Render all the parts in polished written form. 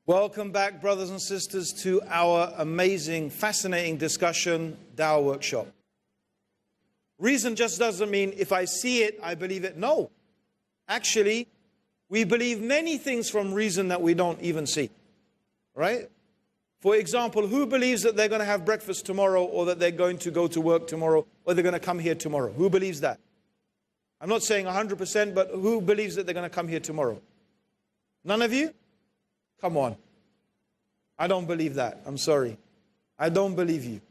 Welcome back, brothers and sisters, to our amazing, fascinating discussion, Dawah Workshop. Reason just doesn't mean if I see it, I believe it. No. Actually, we believe many things from reason that we don't even see. Right? For example, who believes that they're going to have breakfast tomorrow, or that they're going to go to work tomorrow, or they're going to come here tomorrow? Who believes that? I'm not saying 100%, but who believes that they're going to come here tomorrow? None of you? Come on. I don't believe that. I'm sorry. I don't believe you.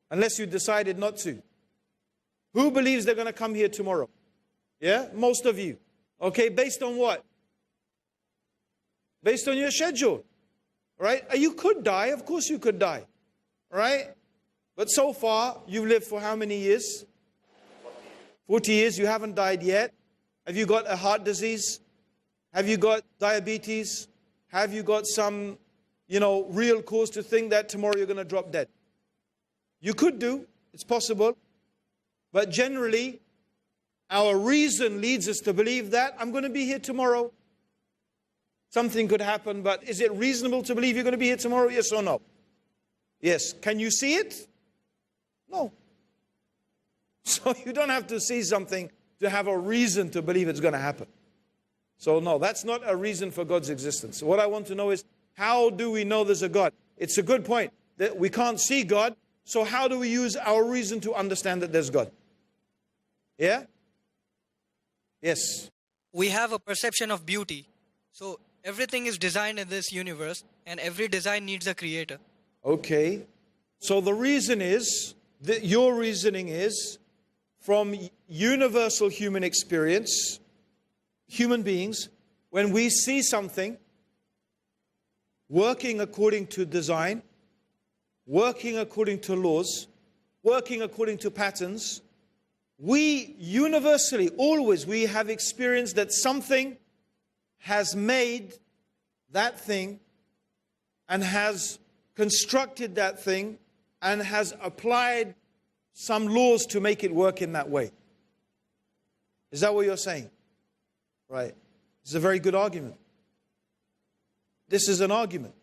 Unless you decided not to. Who believes they're going to come here tomorrow? Yeah? Most of you. Okay, based on what? Based on your schedule. Right? You could die. Of course you could die. Right? But so far, you've lived for how many years? 40 years. You haven't died yet. Have you got a heart disease? Have you got diabetes? Have you got some, real cause to think that tomorrow you're going to drop dead? You could do. It's possible. But generally, our reason leads us to believe that I'm going to be here tomorrow. Something could happen, but is it reasonable to believe you're going to be here tomorrow? Yes or no? Yes. Can you see it? No. So you don't have to see something to have a reason to believe it's going to happen. So no, that's not a reason for God's existence. So what I want to know is, how do we know there's a God? It's a good point that we can't see God. So how do we use our reason to understand that there's God? Yeah? Yes. We have a perception of beauty. So everything is designed in this universe, and every design needs a creator. Okay. So the reason is, that your reasoning is, from universal human experience, human beings, when we see something working according to design, working according to laws, working according to patterns, we universally, always, we have experienced that something has made that thing and has constructed that thing and has applied some laws to make it work in that way. Is that what you're saying? Right. It's a very good argument. This is an argument.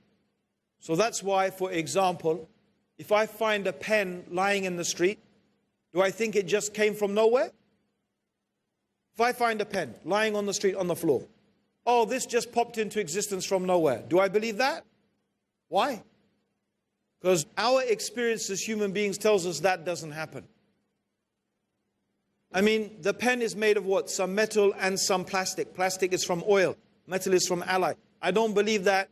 So that's why, for example, if I find a pen lying in the street, do I think it just came from nowhere? If I find a pen lying on the street on the floor, oh, this just popped into existence from nowhere. Do I believe that? Why? Because our experience as human beings tells us that doesn't happen. I mean, the pen is made of what? Some metal and some plastic. Plastic is from oil. Metal is from alloy. I don't believe that,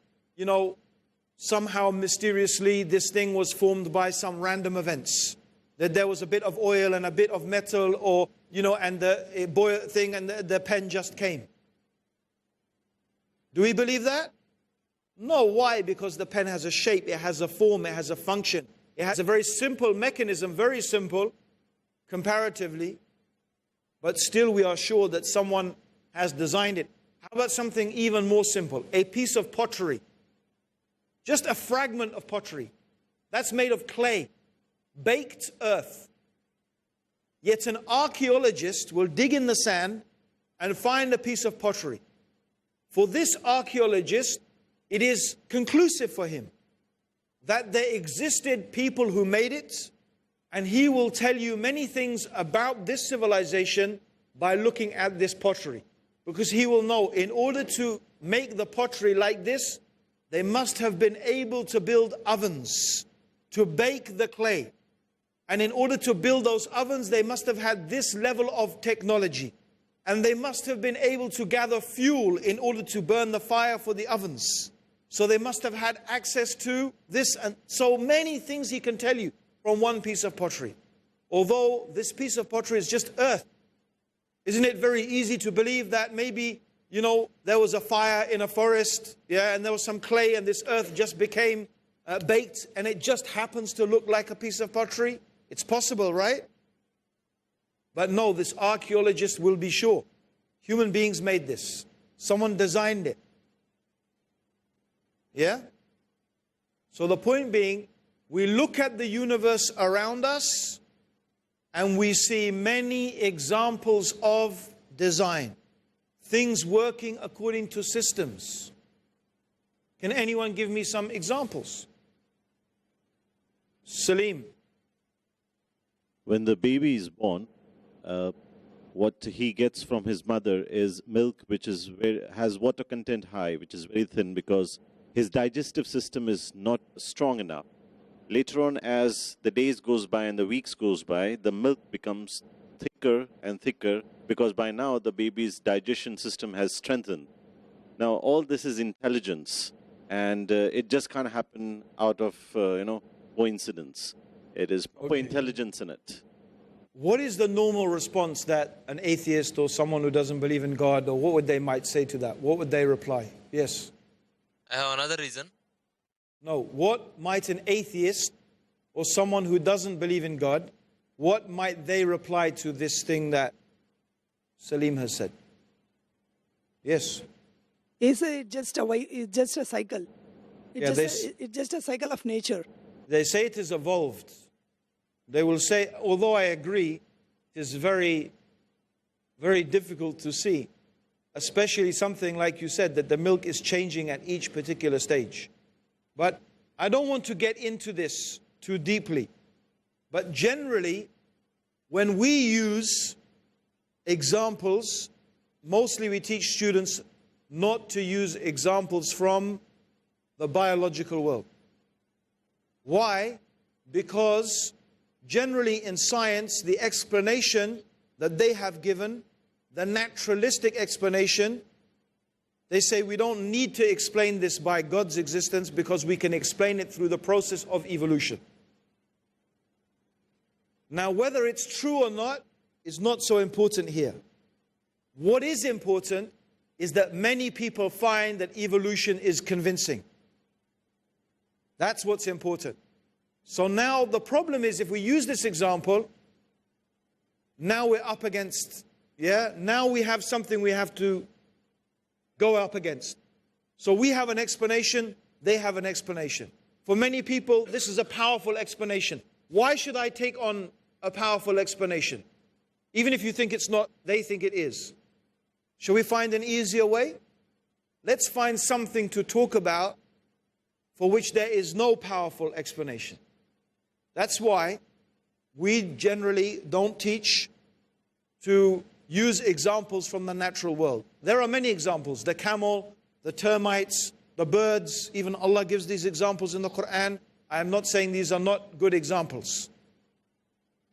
somehow mysteriously this thing was formed by some random events. That there was a bit of oil and a bit of metal, or, and the boil thing, and the pen just came. Do we believe that? No. Why? Because the pen has a shape, it has a form, it has a function. It has a very simple mechanism, very simple comparatively. But still we are sure that someone has designed it. How about something even more simple? A piece of pottery. Just a fragment of pottery. That's made of clay, baked earth. Yet an archaeologist will dig in the sand and find a piece of pottery. For this archaeologist, it is conclusive for him that there existed people who made it, and he will tell you many things about this civilization by looking at this pottery. Because he will know, in order to make the pottery like this, they must have been able to build ovens to bake the clay. And in order to build those ovens, they must have had this level of technology. And they must have been able to gather fuel in order to burn the fire for the ovens. So they must have had access to this, and so many things he can tell you from one piece of pottery. Although this piece of pottery is just earth. Isn't it very easy to believe that maybe, there was a fire in a forest, and there was some clay, and this earth just became baked, and it just happens to look like a piece of pottery? It's possible, right? But no, this archaeologist will be sure. Human beings made this. Someone designed it. Yeah? So the point being, we look at the universe around us and we see many examples of design. Things working according to systems. Can anyone give me some examples? Salim. When the baby is born, what he gets from his mother is milk, which is has water content high, which is very thin because his digestive system is not strong enough. Later on, as the days goes by and the weeks goes by, the milk becomes thicker and thicker because by now the baby's digestion system has strengthened. Now, all this is intelligence, and it just can't happen out of, coincidence. It is proper intelligence in it. What is the normal response that an atheist or someone who doesn't believe in God, or what would they might say to that? What would they reply? Yes. I have another reason. No. What might an atheist or someone who doesn't believe in God, what might they reply to this thing that Salim has said? Yes. Is it just it's just a cycle? It's just a cycle of nature. They say it is evolved. They will say, although I agree, it is very, very difficult to see, especially something like you said, that the milk is changing at each particular stage. But I don't want to get into this too deeply. But generally, when we use examples, mostly we teach students not to use examples from the biological world. Why? Because generally in science, the explanation that they have given, the naturalistic explanation, they say we don't need to explain this by God's existence because we can explain it through the process of evolution. Now, whether it's true or not is not so important here. What is important is that many people find that evolution is convincing. That's what's important. So now the problem is, if we use this example, now we're up against, now we have something we have to go up against. So we have an explanation, they have an explanation. For many people, this is a powerful explanation. Why should I take on a powerful explanation? Even if you think it's not, they think it is. Shall we find an easier way? Let's find something to talk about for which there is no powerful explanation. That's why we generally don't teach to use examples from the natural world. There are many examples. The camel, the termites, the birds. Even Allah gives these examples in the Quran. I am not saying these are not good examples.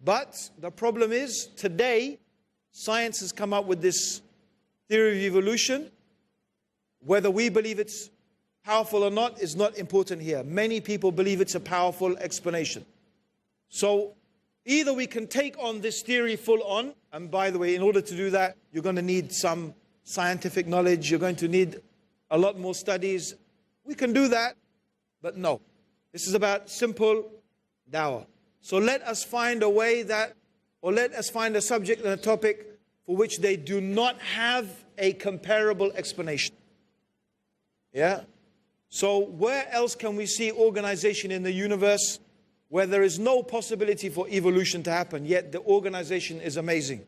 But the problem is, today, science has come up with this theory of evolution. Whether we believe it's powerful or not is not important here. Many people believe it's a powerful explanation. So either we can take on this theory full on, and by the way, in order to do that, you're going to need some scientific knowledge, you're going to need a lot more studies. We can do that, but no. This is about simple dawah. So let us find a way that, or let us find a subject and a topic for which they do not have a comparable explanation. Yeah? So where else can we see organization in the universe where there is no possibility for evolution to happen, yet the organization is amazing?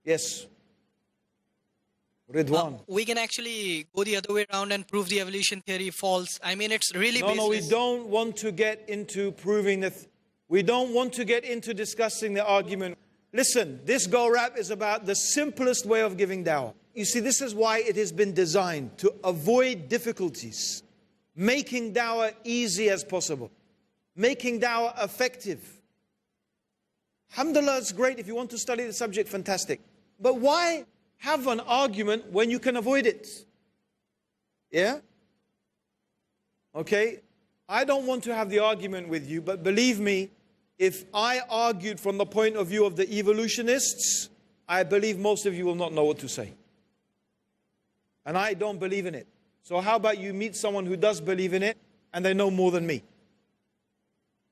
Yes. Ridwan. We can actually go the other way around and prove the evolution theory false. I mean, it's really baseless. No, we don't want to get into proving that. We don't want to get into discussing the argument. Listen, this go-rap is about the simplest way of giving dawah. You see, this is why it has been designed, to avoid difficulties, making dawah easy as possible, making dawah effective. Alhamdulillah, it's great. If you want to study the subject, fantastic. But why have an argument when you can avoid it? Yeah? Okay? I don't want to have the argument with you, but believe me, if I argued from the point of view of the evolutionists, I believe most of you will not know what to say. And I don't believe in it. So how about you meet someone who does believe in it, and they know more than me?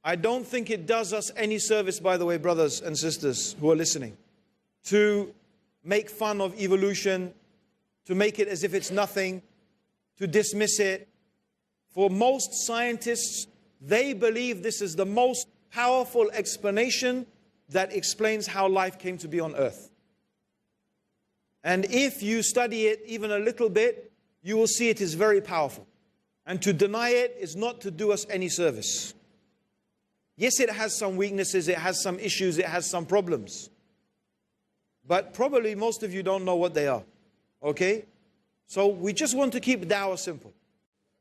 I don't think it does us any service, by the way, brothers and sisters who are listening, to make fun of evolution, to make it as if it's nothing, to dismiss it. For most scientists, they believe this is the most powerful explanation that explains how life came to be on earth. And if you study it even a little bit, you will see it is very powerful. And to deny it is not to do us any service. Yes, it has some weaknesses, it has some issues, it has some problems. But probably most of you don't know what they are. Okay? So we just want to keep dawah simple.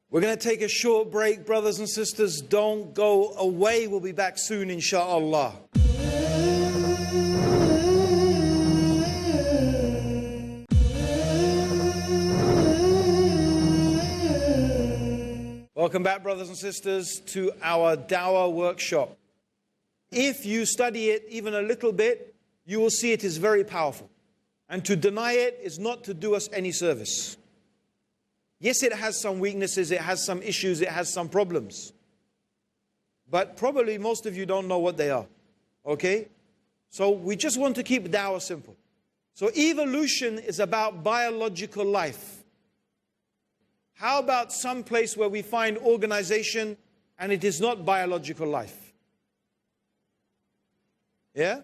We're going to take a short break, brothers and sisters. Don't go away. We'll be back soon, inshallah. Welcome back, brothers and sisters, to our dawah workshop. If you study it even a little bit, you will see it is very powerful. And to deny it is not to do us any service. Yes, it has some weaknesses, it has some issues, it has some problems. But probably most of you don't know what they are. Okay? So we just want to keep dawah simple. So evolution is about biological life. How about some place where we find organization and it is not biological life? Yeah?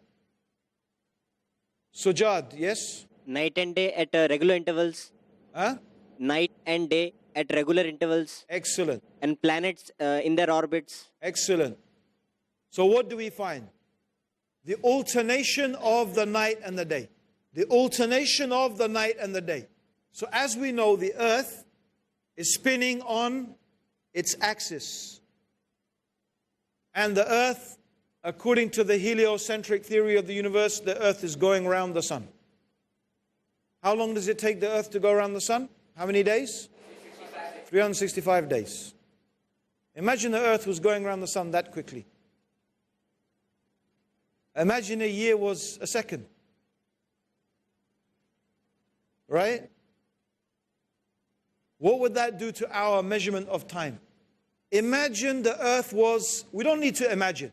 Sujad, yes? Night and day at regular intervals. Huh? Night and day at regular intervals. Excellent. And planets in their orbits. Excellent. So what do we find? The alternation of the night and the day. The alternation of the night and the day. So as we know, the earth is spinning on its axis. And the earth, according to the heliocentric theory of the universe, the earth is going around the sun. How long does it take the earth to go around the sun? How many days? 365 days. Imagine the earth was going around the sun that quickly. Imagine a year was a second. Right? What would that do to our measurement of time? Imagine the earth was, we don't need to imagine.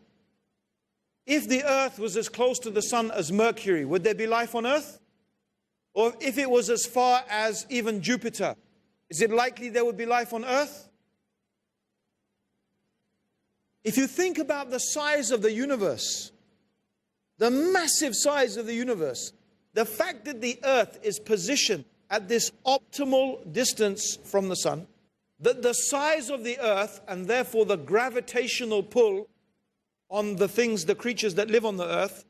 If the earth was as close to the sun as Mercury, would there be life on earth? Or if it was as far as even Jupiter, is it likely there would be life on earth? If you think about the size of the universe, the massive size of the universe, the fact that the earth is positioned at this optimal distance from the sun, that the size of the earth and therefore the gravitational pull on the things, the creatures that live on the earth,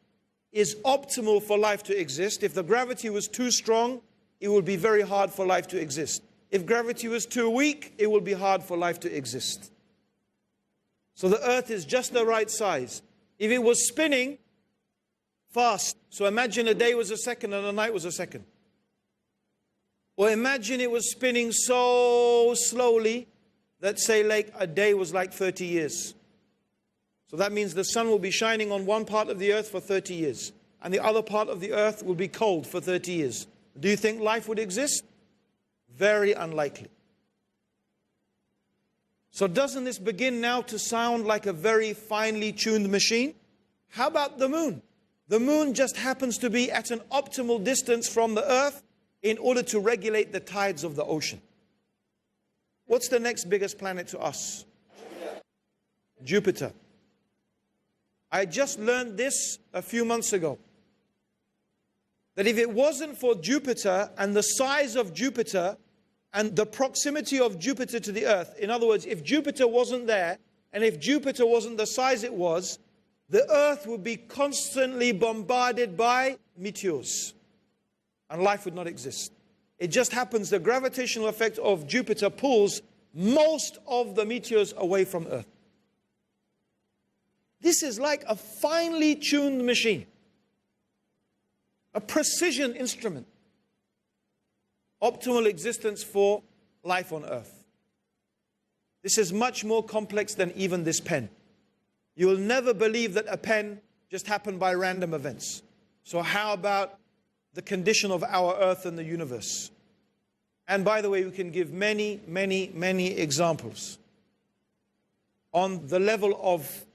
is optimal for life to exist. If the gravity was too strong, it would be very hard for life to exist. If gravity was too weak, it would be hard for life to exist. So the earth is just the right size. If it was spinning fast, so imagine a day was a second and a night was a second. Or imagine it was spinning so slowly that, say, like a day was like 30 years. So that means the sun will be shining on one part of the earth for 30 years. And the other part of the earth will be cold for 30 years. Do you think life would exist? Very unlikely. So doesn't this begin now to sound like a very finely tuned machine? How about the moon? The moon just happens to be at an optimal distance from the earth in order to regulate the tides of the ocean. What's the next biggest planet to us? Jupiter. I just learned this a few months ago. That if it wasn't for Jupiter and the size of Jupiter and the proximity of Jupiter to the earth, in other words, if Jupiter wasn't there and if Jupiter wasn't the size it was, the earth would be constantly bombarded by meteors and life would not exist. It just happens the gravitational effect of Jupiter pulls most of the meteors away from Earth. This is like a finely tuned machine, a precision instrument, optimal existence for life on Earth. This is much more complex than even this pen. You will never believe that a pen just happened by random events. So how about the condition of our Earth and the universe? And by the way, we can give many, many, many examples on the level of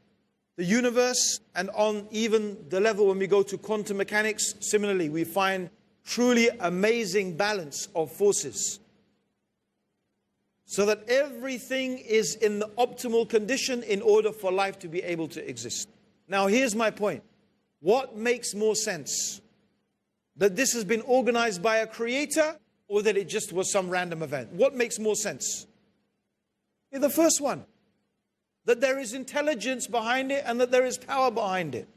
the universe and on even the level when we go to quantum mechanics. Similarly, we find truly amazing balance of forces so that everything is in the optimal condition in order for life to be able to exist. Now, here's my point. What makes more sense? That this has been organized by a creator or that it just was some random event? What makes more sense? Yeah, the first one. That there is intelligence behind it and that there is power behind it.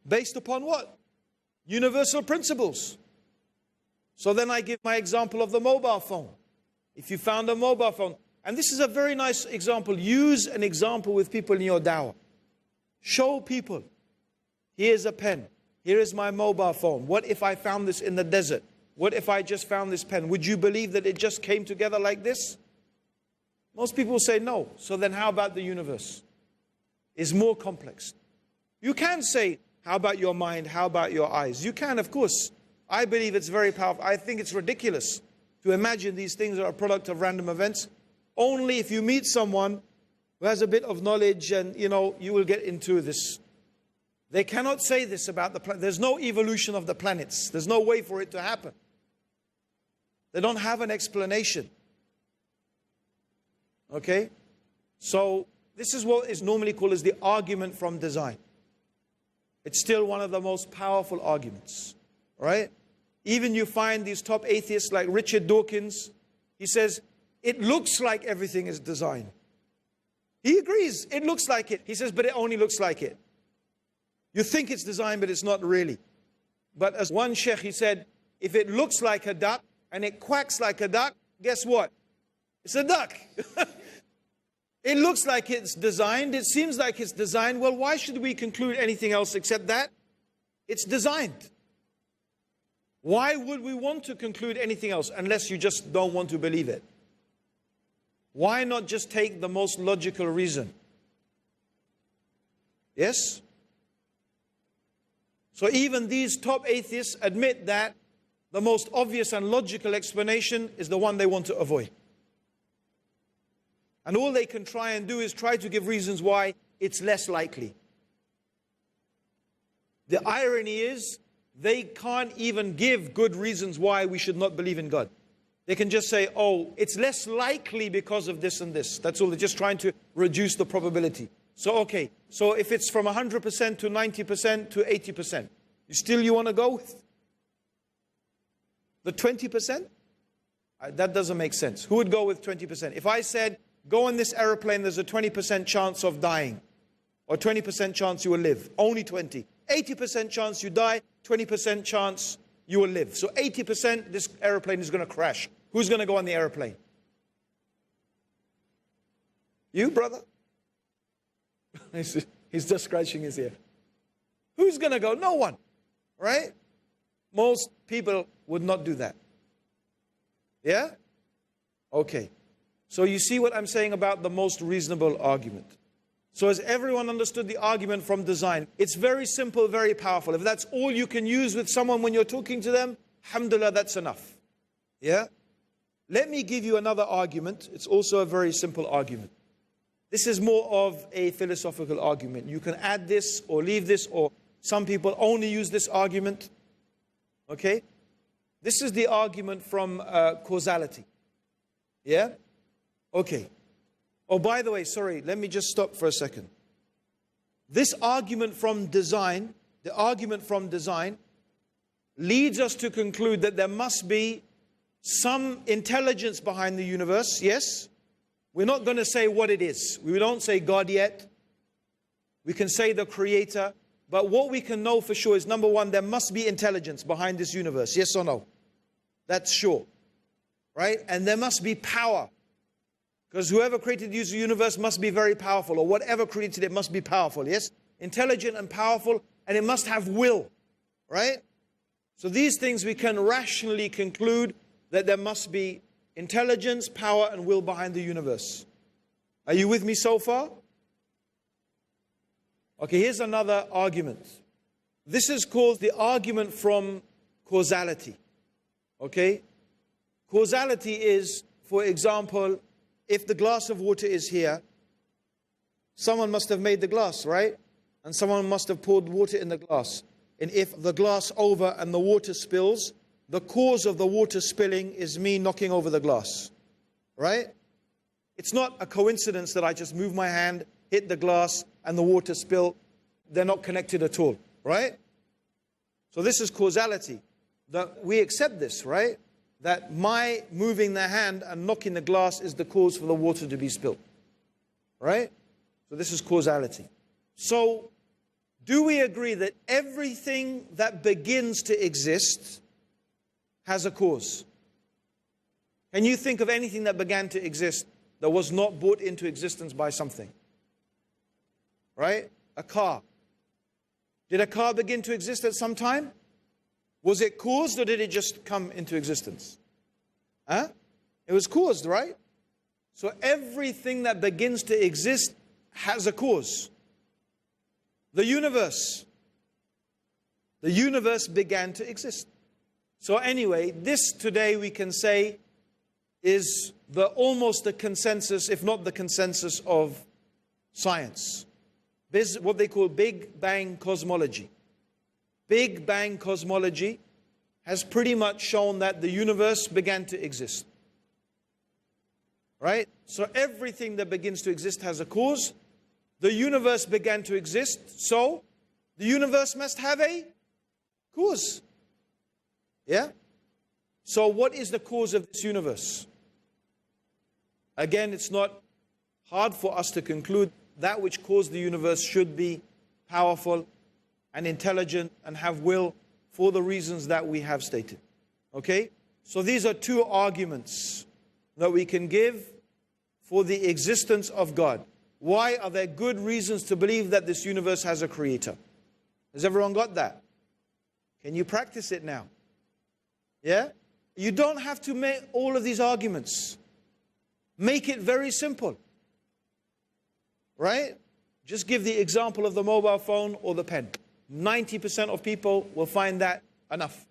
Based upon what? Universal principles. So then I give my example of the mobile phone. If you found a mobile phone, and this is a very nice example. Use an example with people in your dawah. Show people, here's a pen. Here is my mobile phone. What if I found this in the desert? What if I just found this pen? Would you believe that it just came together like this? Most people say no. So then how about the universe? It's more complex. You can say, how about your mind? How about your eyes? You can, of course. I believe it's very powerful. I think it's ridiculous to imagine these things are a product of random events. Only if you meet someone who has a bit of knowledge and, you will get into this. They cannot say this about the planet. There's no evolution of the planets. There's no way for it to happen. They don't have an explanation. Okay? So this is what is normally called as the argument from design. It's still one of the most powerful arguments. Right? Even you find these top atheists like Richard Dawkins. He says, it looks like everything is designed. He agrees, it looks like it. He says, but it only looks like it. You think it's designed, but it's not really. But as one sheikh, he said, if it looks like a duck and it quacks like a duck, guess what? It's a duck. It looks like it's designed. It seems like it's designed. Well, why should we conclude anything else except that it's designed? Why would we want to conclude anything else unless you just don't want to believe it? Why not just take the most logical reason? Yes? So even these top atheists admit that the most obvious and logical explanation is the one they want to avoid. And all they can try and do is try to give reasons why it's less likely. The irony is, they can't even give good reasons why we should not believe in God. They can just say, oh, it's less likely because of this and this. That's all. They're just trying to reduce the probability. So, okay. So if it's from 100% to 90% to 80%, you want to go with the 20%? That doesn't make sense. Who would go with 20%? If I said, go on this aeroplane, there's a 20% chance of dying. Or 20% chance you will live. Only 20. 80% chance you die, 20% chance you will live. So 80% this aeroplane is going to crash. Who's going to go on the aeroplane? You, brother? He's just scratching his ear. Who's going to go? No one. Right? Most people would not do that. Yeah? Okay. So you see what I'm saying about the most reasonable argument. So has everyone understood the argument from design? It's very simple, very powerful. If that's all you can use with someone when you're talking to them, alhamdulillah, that's enough. Yeah? Let me give you another argument. It's also a very simple argument. This is more of a philosophical argument. You can add this or leave this, or some people only use this argument. Okay? This is the argument from causality. Yeah? Okay. Oh, by the way, sorry, let me just stop for a second. This argument from design, the argument from design, leads us to conclude that there must be some intelligence behind the universe, yes? We're not going to say what it is. We don't say God yet. We can say the Creator. But what we can know for sure is, number one, there must be intelligence behind this universe, yes or no? That's sure. Right? And there must be power. Because whoever created this universe must be very powerful, or whatever created it must be powerful, yes? Intelligent and powerful, and it must have will, right? So these things we can rationally conclude that there must be intelligence, power, and will behind the universe. Are you with me so far? Okay, here's another argument. This is called the argument from causality. Okay? Causality is, for example, if the glass of water is here, someone must have made the glass, right? And someone must have poured water in the glass. And if the glass over and the water spills, the cause of the water spilling is me knocking over the glass, right? It's not a coincidence that I just move my hand, hit the glass, and the water spill. They're not connected at all, right? So this is causality. that we accept this, right? That my moving the hand and knocking the glass is the cause for the water to be spilled. Right? So this is causality. So, do we agree that everything that begins to exist has a cause? Can you think of anything that began to exist that was not brought into existence by something? Right? A car. Did a car begin to exist at some time? Was it caused or did it just come into existence? Huh? It was caused, right? So everything that begins to exist has a cause. The universe began to exist. So anyway, this today we can say is almost the consensus, if not the consensus of science. This is what they call Big Bang cosmology. Big Bang cosmology has pretty much shown that the universe began to exist. Right? So everything that begins to exist has a cause. The universe began to exist, so the universe must have a cause. Yeah? So what is the cause of this universe? Again, it's not hard for us to conclude that which caused the universe should be powerful and intelligent and have will for the reasons that we have stated. Okay? So these are two arguments that we can give for the existence of God. Why are there good reasons to believe that this universe has a creator? Has everyone got that? Can you practice it now? Yeah? You don't have to make all of these arguments. Make it very simple. Right? Just give the example of the mobile phone or the pen. 90% of people will find that enough.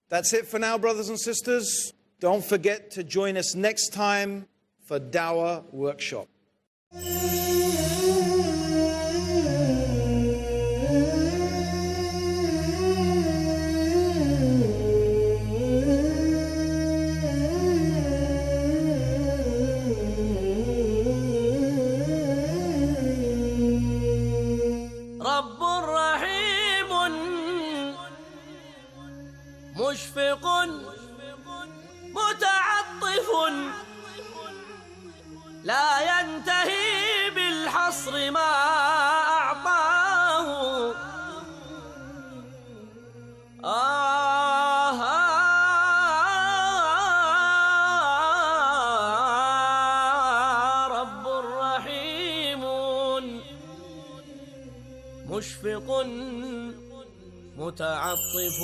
That's it for now, brothers and sisters. Don't forget to join us next time for Dawah Workshop. رب رحيم مشفق متعطف لا ينتهي بالحصر ما أعطاه رب رحيم مشفق متعطف